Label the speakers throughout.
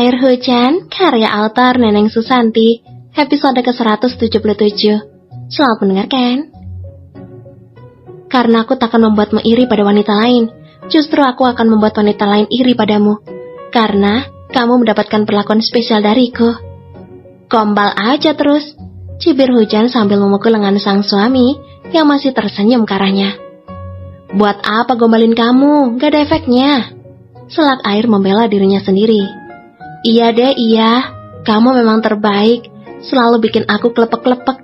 Speaker 1: Air Hujan, karya author Neneng Susanti, episode ke-177. Selamat mendengarkan. Karena aku takkan membuatmu iri pada wanita lain, justru aku akan membuat wanita lain iri padamu. Karena kamu mendapatkan perlakuan spesial dariku. Gombal aja terus, cibir Hujan sambil memukul lengan sang suami yang masih tersenyum ke arahnya. Buat apa gombalin kamu? Gak ada efeknya. Selak Air membela dirinya sendiri. Iya deh, iya. Kamu memang terbaik. Selalu bikin aku klepek-klepek.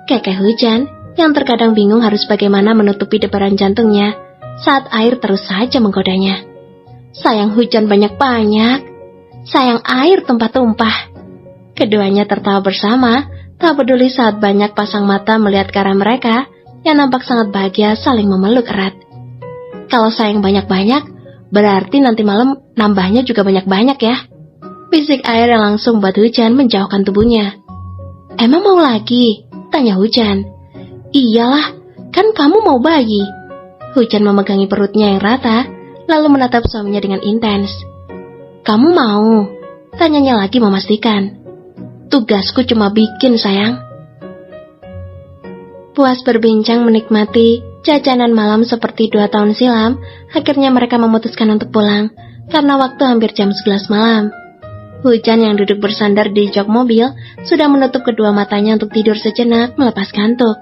Speaker 1: Kekeh Hujan yang terkadang bingung harus bagaimana menutupi debaran jantungnya saat Air terus saja menggodanya. Sayang Hujan banyak-banyak. Sayang Air tumpah-tumpah. Keduanya tertawa bersama, tak peduli saat banyak pasang mata melihat ke arah mereka yang nampak sangat bahagia saling memeluk erat. Kalau sayang banyak-banyak, berarti nanti malam nambahnya juga banyak-banyak ya. Bisik Air yang langsung buat Hujan menjauhkan tubuhnya. Emang mau lagi? Tanya Hujan. Iyalah, kan kamu mau bayi. Hujan memegangi perutnya yang rata, lalu menatap suaminya dengan intens. Kamu mau? Tanyanya lagi memastikan. Tugasku cuma bikin, sayang. Puas berbincang menikmati jajanan malam seperti 2 tahun silam, akhirnya mereka memutuskan untuk pulang, karena waktu hampir jam 11 malam. Hujan yang duduk bersandar di jok mobil sudah menutup kedua matanya untuk tidur sejenak melepas kantuk.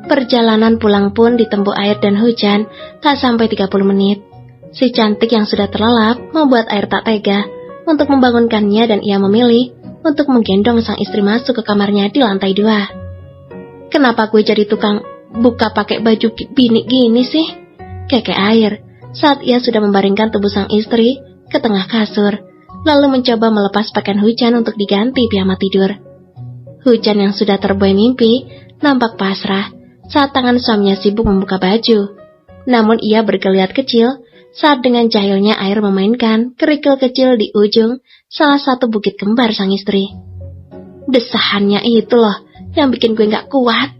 Speaker 1: Perjalanan pulang pun ditempuh Air dan Hujan tak sampai 30 menit. Si cantik yang sudah terlelap membuat Air tak tega untuk membangunkannya dan ia memilih untuk menggendong sang istri masuk ke kamarnya di lantai 2. Kenapa gue jadi tukang buka pakai baju bini gini sih? Kekeh Air saat ia sudah membaringkan tubuh sang istri ke tengah kasur, lalu mencoba melepas pakaian Hujan untuk diganti piyama tidur. Hujan yang sudah terbuai mimpi nampak pasrah saat tangan suaminya sibuk membuka baju. Namun ia bergeliat kecil saat dengan jahilnya Air memainkan kerikil kecil di ujung salah satu bukit kembar sang istri. Desahannya itu loh yang bikin gue gak kuat.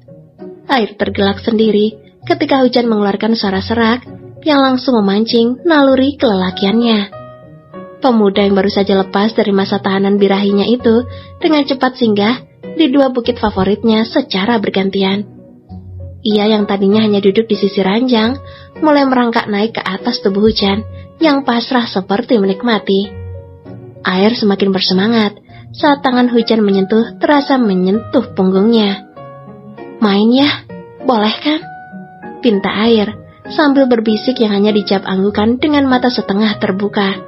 Speaker 1: Air tergelak sendiri ketika Hujan mengeluarkan suara serak yang langsung memancing naluri kelelakiannya. Pemuda yang baru saja lepas dari masa tahanan birahinya itu dengan cepat singgah di 2 bukit favoritnya secara bergantian. Ia yang tadinya hanya duduk di sisi ranjang, mulai merangkak naik ke atas tubuh Hujan yang pasrah seperti menikmati. Air semakin bersemangat saat tangan Hujan terasa menyentuh punggungnya. Main ya, boleh kan? Pinta Air sambil berbisik yang hanya dijawab anggukan dengan mata setengah terbuka.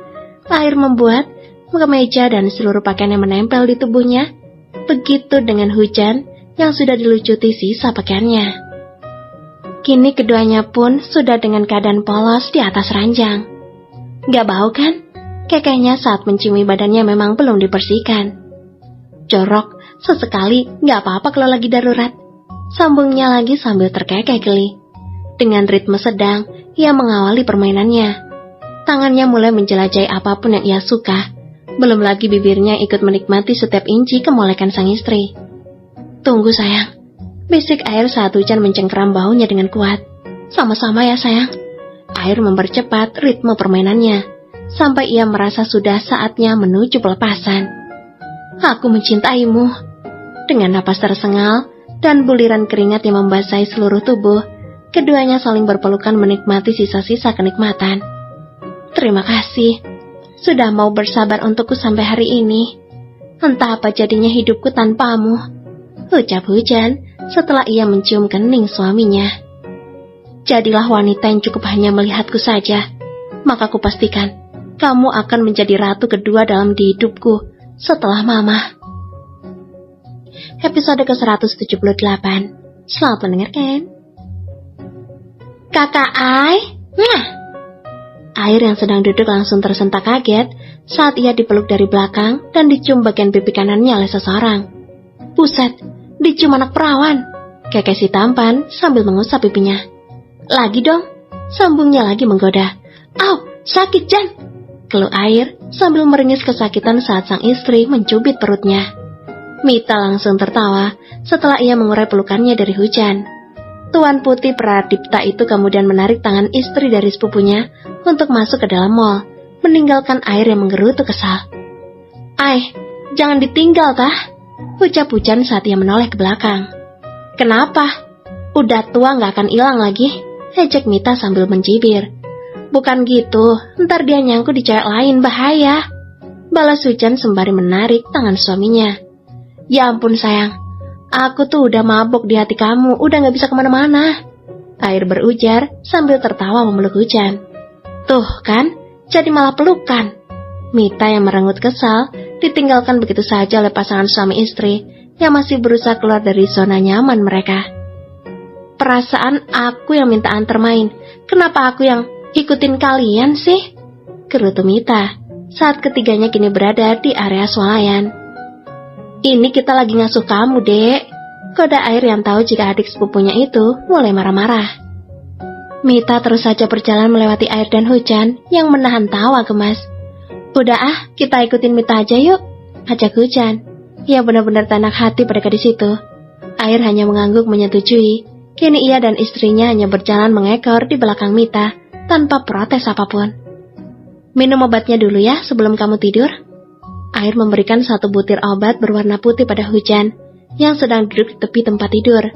Speaker 1: Air membuat kemeja dan seluruh pakaian yang menempel di tubuhnya. Begitu dengan Hujan yang sudah dilucuti sisa pakaiannya. Kini keduanya pun sudah dengan keadaan polos di atas ranjang. Gak bau kan? Kekehnya saat menciumi badannya memang belum dibersihkan. Jorok, sesekali gak apa-apa kalau lagi darurat. Sambungnya lagi sambil terkekeh geli. Dengan ritme sedang, ia mengawali permainannya. Tangannya mulai menjelajahi apapun yang ia suka. Belum lagi bibirnya ikut menikmati setiap inci kemolekan sang istri. Tunggu sayang, bisik Air saat Hujan mencengkeram bahunya dengan kuat. Sama-sama ya sayang. Air mempercepat ritme permainannya, sampai ia merasa sudah saatnya menuju pelepasan. Aku mencintaimu. Dengan napas tersengal dan buliran keringat yang membasahi seluruh tubuh, keduanya saling berpelukan menikmati sisa-sisa kenikmatan. Terima kasih, sudah mau bersabar untukku sampai hari ini. Entah apa jadinya hidupku tanpamu, ucap Hujan setelah ia mencium kening suaminya. Jadilah wanita yang cukup hanya melihatku saja, maka kupastikan kamu akan menjadi ratu kedua dalam hidupku setelah mama. Episode ke-178. Selamat mendengarkan. Kakak Ai, Air yang sedang duduk langsung tersentak kaget saat ia dipeluk dari belakang dan dicium bagian pipi kanannya oleh seseorang. Buset, dicium anak perawan. Kekeh si tampan sambil mengusap pipinya. Lagi dong, sambungnya lagi menggoda. Au, sakit Jan, keluh Air sambil meringis kesakitan saat sang istri mencubit perutnya. Mita langsung tertawa setelah ia mengurai pelukannya dari Hujan. Tuan Putih Pradipta itu kemudian menarik tangan istri dari sepupunya untuk masuk ke dalam mal, meninggalkan Air yang menggerutu kesal. Jangan ditinggal tah, ucap Hujan saat ia menoleh ke belakang. Kenapa? Udah tua gak akan hilang lagi, ejek Mita sambil mencibir. Bukan gitu, ntar dia nyangkut di cewek lain, bahaya, balas Hujan sembari menarik tangan suaminya. Ya ampun sayang, aku tuh udah mabok di hati kamu, udah gak bisa kemana-mana, Air berujar sambil tertawa memeluk Hujan. Tuh kan, jadi malah pelukan. Mita yang merengut kesal ditinggalkan begitu saja oleh pasangan suami istri yang masih berusaha keluar dari zona nyaman mereka. Perasaan aku yang minta antar main, kenapa aku yang ikutin kalian sih? Gerutu Mita saat ketiganya kini berada di area swalayan. Ini kita lagi ngasuh kamu, Dek, koda Air yang tahu jika adik sepupunya itu mulai marah-marah. Mita terus saja berjalan melewati Air dan Hujan yang menahan tawa gemas. Udah kita ikutin Mita aja yuk, ajak Hujan. Ia benar-benar tak enak hati pada gadis itu. Air hanya mengangguk menyetujui. Kini ia dan istrinya hanya berjalan mengekor di belakang Mita tanpa protes apapun. Minum obatnya dulu ya sebelum kamu tidur. Air memberikan satu butir obat berwarna putih pada Hujan yang sedang duduk di tepi tempat tidur.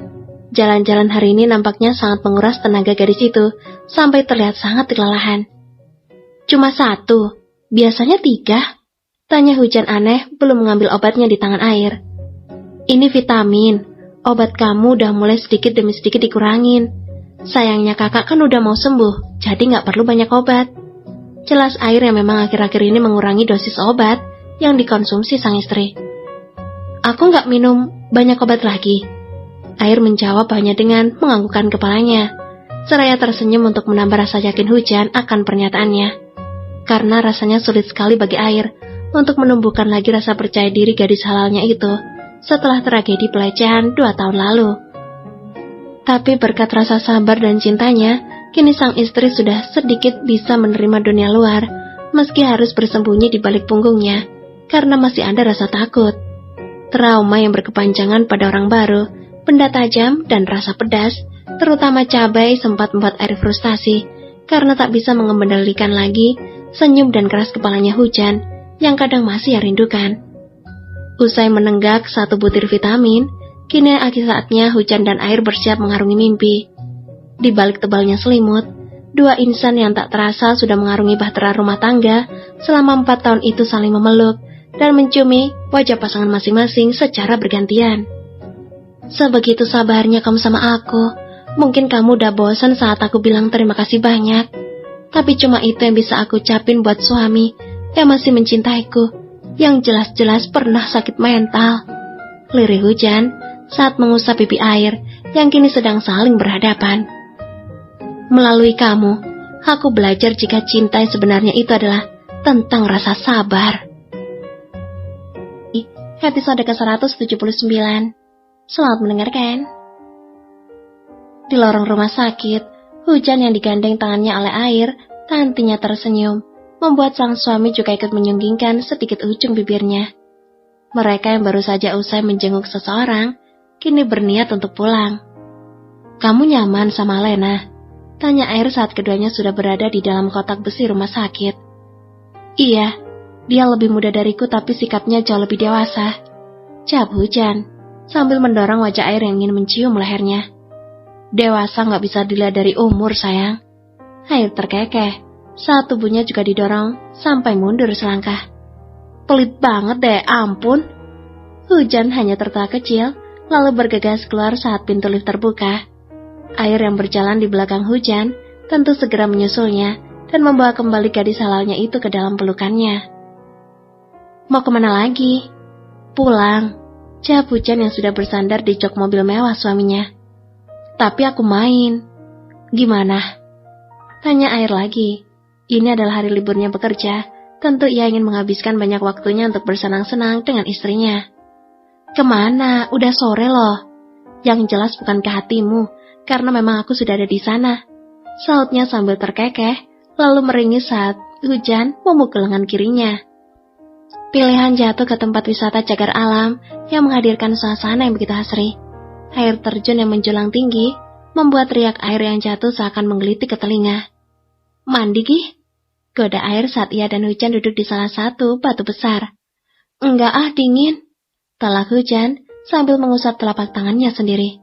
Speaker 1: Jalan-jalan hari ini nampaknya sangat menguras tenaga gadis itu sampai terlihat sangat kelelahan. Cuma satu, biasanya 3, tanya Hujan aneh belum mengambil obatnya di tangan Air. Ini vitamin. Obat kamu udah mulai sedikit demi sedikit dikurangin. Sayangnya kakak kan udah mau sembuh, jadi gak perlu banyak obat. Jelas Air yang memang akhir-akhir ini mengurangi dosis obat yang dikonsumsi sang istri. Aku gak minum banyak obat lagi. Air menjawab hanya dengan menganggukkan kepalanya, seraya tersenyum untuk menambah rasa yakin Hujan akan pernyataannya. Karena rasanya sulit sekali bagi Air untuk menumbuhkan lagi rasa percaya diri gadis halalnya itu setelah tragedi pelecehan 2 tahun lalu. Tapi berkat rasa sabar dan cintanya, kini sang istri sudah sedikit bisa menerima dunia luar, meski harus bersembunyi di balik punggungnya, karena masih ada rasa takut. Trauma yang berkepanjangan pada orang baru, benda tajam dan rasa pedas, terutama cabai sempat membuat Air frustasi, karena tak bisa mengendalikan lagi senyum dan keras kepalanya Hujan, yang kadang masih ia rindukan. Usai menenggak satu butir vitamin, kini akhir saatnya Hujan dan Air bersiap mengarungi mimpi. Di balik tebalnya selimut, 2 insan yang tak terasa sudah mengarungi bahtera rumah tangga selama 4 tahun itu saling memeluk dan menciumi wajah pasangan masing-masing secara bergantian. Sebegitu sabarnya kamu sama aku, mungkin kamu udah bosan saat aku bilang terima kasih banyak. Tapi cuma itu yang bisa aku ucapin buat suami yang masih mencintaiku, yang jelas-jelas pernah sakit mental, lirih Hujan saat mengusap pipi Air yang kini sedang saling berhadapan. Melalui kamu, aku belajar jika cinta yang sebenarnya itu adalah tentang rasa sabar. Episode ke-179. Selamat mendengarkan. Di lorong rumah sakit, Hujan yang digandeng tangannya oleh Air, tak hentinya tersenyum, membuat sang suami juga ikut menyunggingkan sedikit ujung bibirnya. Mereka yang baru saja usai menjenguk seseorang, kini berniat untuk pulang. Kamu nyaman sama Lena? Tanya Air saat keduanya sudah berada di dalam kotak besi rumah sakit. Iya, dia lebih muda dariku tapi sikapnya jauh lebih dewasa, jawab Hujan, sambil mendorong wajah Air yang ingin mencium lehernya. Dewasa gak bisa dilihat dari umur sayang. Air terkekeh saat tubuhnya juga didorong sampai mundur selangkah. Pelit banget deh, ampun. Hujan hanya tertawa kecil, lalu bergegas keluar saat pintu lift terbuka. Air yang berjalan di belakang Hujan tentu segera menyusulnya dan membawa kembali gadis halalnya itu ke dalam pelukannya. Mau kemana lagi? Pulang, jawab Hujan yang sudah bersandar di jok mobil mewah suaminya. Tapi aku main. Gimana? Tanya Air lagi. Ini adalah hari liburnya bekerja, tentu ia ingin menghabiskan banyak waktunya untuk bersenang-senang dengan istrinya. Kemana? Udah sore loh. Yang jelas bukan ke hatimu, karena memang aku sudah ada di sana, sautnya sambil terkekeh, lalu meringis saat Hujan memukul lengan kirinya. Pilihan jatuh ke tempat wisata cagar alam yang menghadirkan suasana yang begitu asri. Air terjun yang menjulang tinggi, membuat riak air yang jatuh seakan menggelitik ke telinga. Mandi, Gi? Goda Air saat ia dan Hujan duduk di salah satu batu besar. Enggak ah, dingin. Telak Hujan sambil mengusap telapak tangannya sendiri.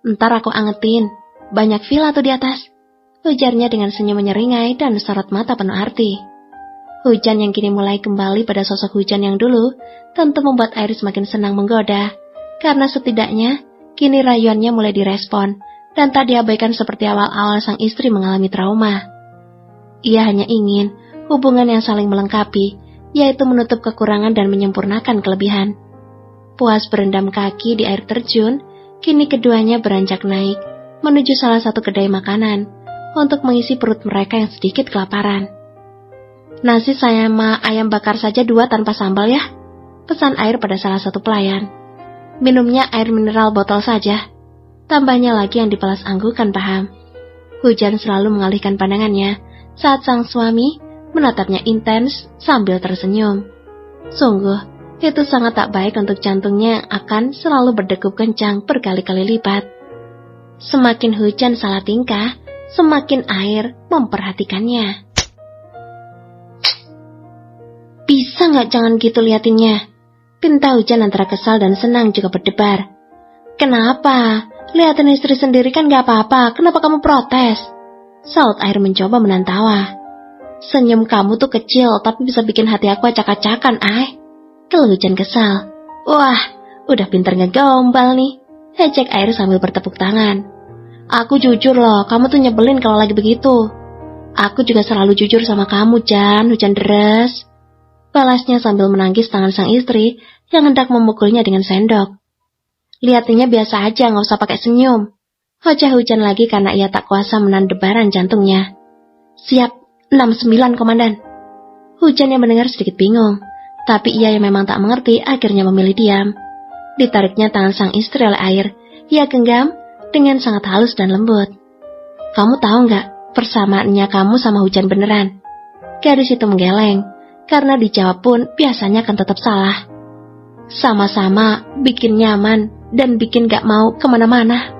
Speaker 1: Ntar aku angetin, banyak villa tuh di atas. Ujarnya dengan senyum menyeringai dan sorot mata penuh arti. Hujan yang kini mulai kembali pada sosok Hujan yang dulu, tentu membuat Air semakin senang menggoda. Karena setidaknya, kini rayuannya mulai direspon, dan tak diabaikan seperti awal-awal sang istri mengalami trauma. Ia hanya ingin hubungan yang saling melengkapi, yaitu menutup kekurangan dan menyempurnakan kelebihan. Puas berendam kaki di air terjun, kini keduanya beranjak naik, menuju salah satu kedai makanan, untuk mengisi perut mereka yang sedikit kelaparan. Nasi sama ayam bakar saja 2 tanpa sambal ya, pesan Air pada salah satu pelayan. Minumnya air mineral botol saja, tambahnya lagi yang dipelas anggukan paham. Hujan selalu mengalihkan pandangannya saat sang suami menatapnya intens sambil tersenyum. Sungguh, itu sangat tak baik untuk jantungnya yang akan selalu berdegup kencang berkali-kali lipat. Semakin Hujan salah tingkah, semakin Air memperhatikannya. Bisa nggak jangan gitu liatinnya? Pinta Hujan antara kesal dan senang juga berdebar. Kenapa? Liatin istri sendiri kan nggak apa-apa, kenapa kamu protes? Saut Air mencoba menahan tawa. Senyum kamu tuh kecil, tapi bisa bikin hati aku acak-acakan, Ai. Kalau Hujan kesal. Wah, udah pinter ngegombal nih. Ejek Air sambil bertepuk tangan. Aku jujur loh, kamu tuh nyebelin kalau lagi begitu. Aku juga selalu jujur sama kamu, Jan, Hujan deres. Balasnya sambil menangkis tangan sang istri yang hendak memukulnya dengan sendok. Lihatnya biasa aja, nggak usah pakai senyum. Hojah Hujan lagi karena ia tak kuasa menahan debaran jantungnya. Siap, 69 komandan. Hujan yang mendengar sedikit bingung, tapi ia yang memang tak mengerti akhirnya memilih diam. Ditariknya tangan sang istri oleh Air, ia genggam dengan sangat halus dan lembut. Kamu tahu nggak persamaannya kamu sama Hujan beneran? Gadis itu menggeleng, karena dijawab pun biasanya akan tetap salah. Sama-sama bikin nyaman dan bikin gak mau kemana-mana.